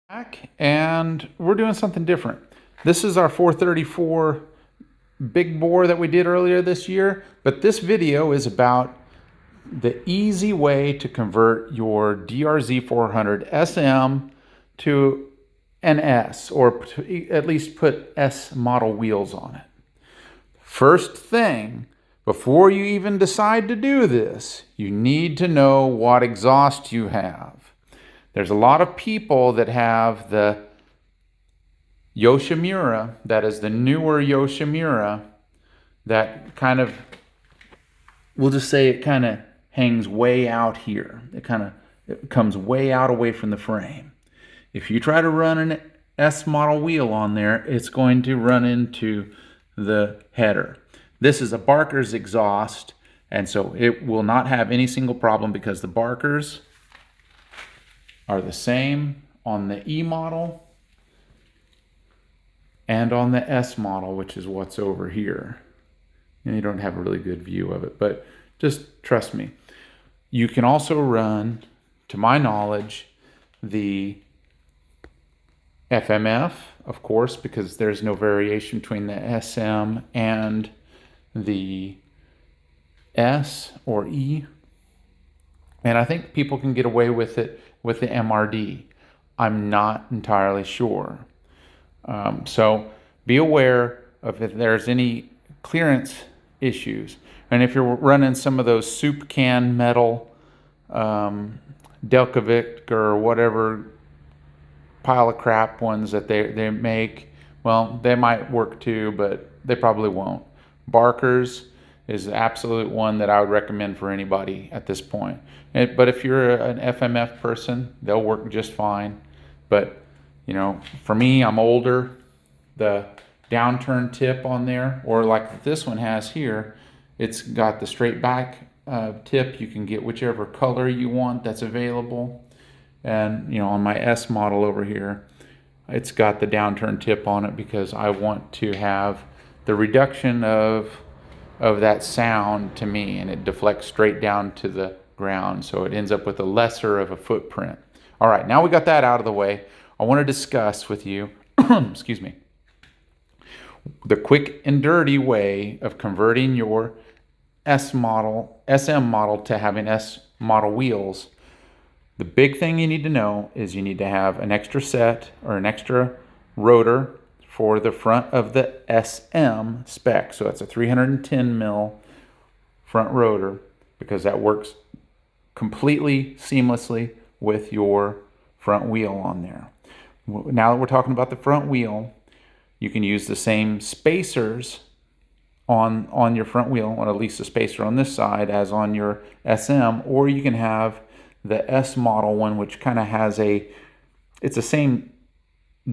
Back, and we're doing something different. This is our 434 big bore that we did earlier this year, but this video is about the easy way to convert your DRZ 400 SM to an S, or to at least put S model wheels on it. First thing, before you even decide to do this, you need to know what exhaust you have. There's a lot of people that have the Yoshimura, that is the newer Yoshimura, that kind of, we'll just say it kind of hangs way out here. It comes way out away from the frame. If you try to run an S model wheel on there, it's going to run into the header. This is a Barker's exhaust, and so it will not have any single problem because the Barkers are the same on the E model and on the S model, which is what's over here. And you don't have a really good view of it, but just trust me. You can also run, to my knowledge, the FMF, of course, because there's no variation between the SM and the S or E. And I think people can get away with it with the MRD. I'm not entirely sure. So be aware of if there's any clearance issues. And if you're running some of those soup can metal Delcovic or whatever pile of crap ones that they make, well, they might work too, but they probably won't. Barker's is the absolute one that I would recommend for anybody at this point. But if you're an FMF person, they'll work just fine. But, you know, for me, I'm older. The downturn tip on there, or like this one has here, it's got the straight back tip. You can get whichever color you want that's available. And, you know, on my S model over here, it's got the downturn tip on it because I want to have the reduction of that sound to me, and it deflects straight down to the ground, so it ends up with a lesser of a footprint. All right, now we got that out of the way, I want to discuss with you excuse me, the quick and dirty way of converting your SM model to having S model wheels. The big thing you need to know is you need to have an extra set or an extra rotor for the front of the SM spec. So that's a 310 mil front rotor, because that works completely seamlessly with your front wheel on there. Now that we're talking about the front wheel, you can use the same spacers on your front wheel, or at least a spacer on this side as on your SM, or you can have the S model one, which kind of has it's the same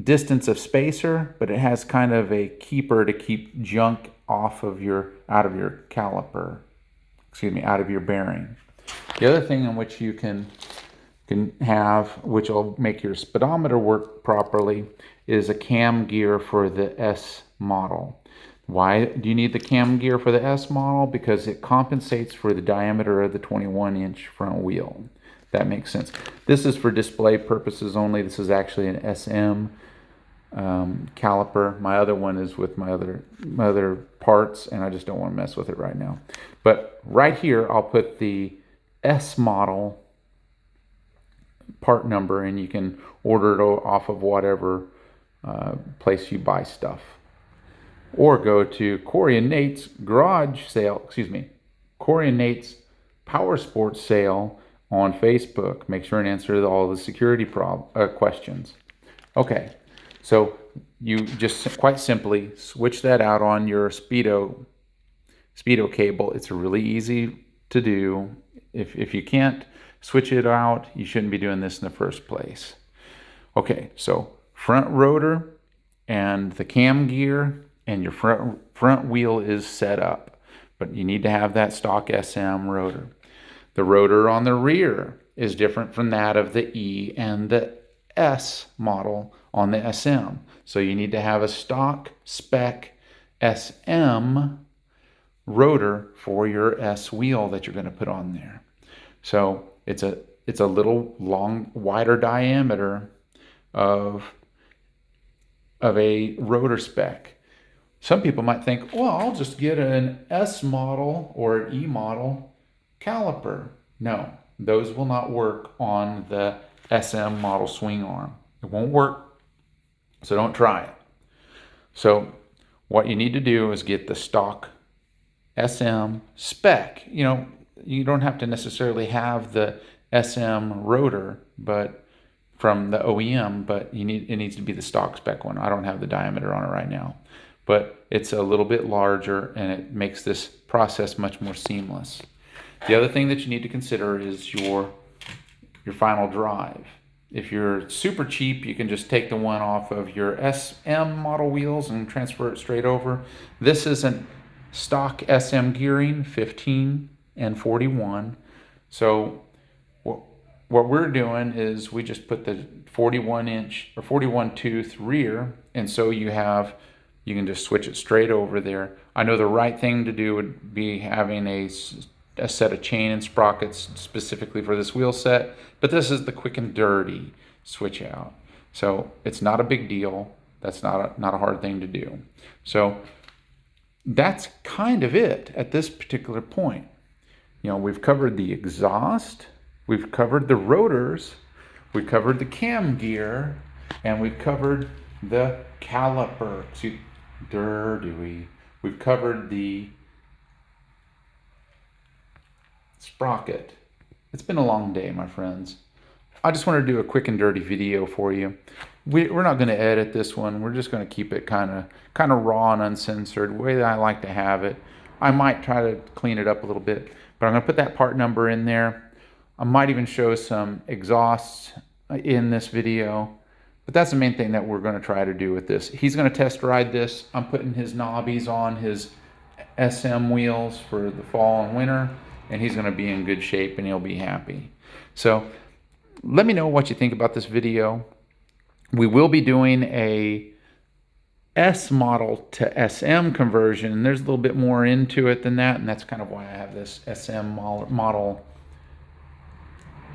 distance of spacer, but it has kind of a keeper to keep junk out of your caliper, out of your bearing. The other thing in which you can have, which will make your speedometer work properly, is a cam gear for the S model. Why do you need the cam gear for the S model? Because it compensates for the diameter of the 21-inch front wheel. That makes sense. This is for display purposes only. This is actually an SM caliper. My other one is with my other parts, and I just don't want to mess with it right now. But right here, I'll put the S model part number, and you can order it off of whatever place you buy stuff, or go to Corey and Nate's garage sale. Corey and Nate's Power Sports sale on Facebook. Make sure and answer all the security questions. Okay, so you just quite simply switch that out on your Speedo cable. It's really easy to do. If you can't switch it out, you shouldn't be doing this in the first place. Okay, so front rotor and the cam gear and your front wheel is set up, but you need to have that stock SM rotor. The rotor on the rear is different from that of the E and the S model on the SM. So you need to have a stock spec SM rotor for your S wheel that you're going to put on there. So it's a little wider diameter, of a rotor spec. Some people might think, well, I'll just get an S model or an E model caliper. No, those will not work on the SM model swing arm. It won't work, so don't try it. So what you need to do is get the stock SM spec. You know, you don't have to necessarily have the SM rotor, but from the OEM, but it needs to be the stock spec one. I don't have the diameter on it right now, but it's a little bit larger and it makes this process much more seamless. The other thing that you need to consider is your final drive. If you're super cheap, you can just take the one off of your SM model wheels and transfer it straight over. This isn't stock SM gearing, 15 and 41. So what we're doing is we just put the 41 inch or 41 tooth rear, and so you can just switch it straight over there. I know the right thing to do would be having a set of chain and sprockets specifically for this wheel set, but this is the quick and dirty switch out. So it's not a big deal. That's not a hard thing to do. So that's kind of it at this particular point. You know, we've covered the exhaust, we've covered the rotors, we've covered the cam gear, and we've covered the caliper. We've covered the sprocket. It's been a long day, my friends. I just want to do a quick and dirty video for you. We're not going to edit this one. We're just going to keep it kind of raw and uncensored, the way that I like to have it. I might try to clean it up a little bit, but I'm going to put that part number in there. I might even show some exhausts in this video, but that's the main thing that we're going to try to do with this. He's going to test ride this. I'm putting his knobbies on his SM wheels for the fall and winter, and he's going to be in good shape and he'll be happy. So let me know what you think about this video. We will be doing a S model to SM conversion. There's a little bit more into it than that, and that's kind of why I have this SM model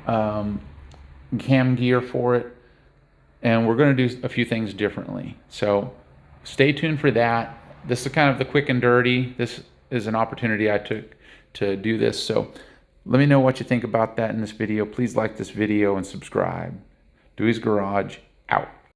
cam gear for it. And we're going to do a few things differently. So stay tuned for that. This is kind of the quick and dirty. This is an opportunity I took to do this. So let me know what you think about that in this video. Please like this video and subscribe. Dewey's Garage out.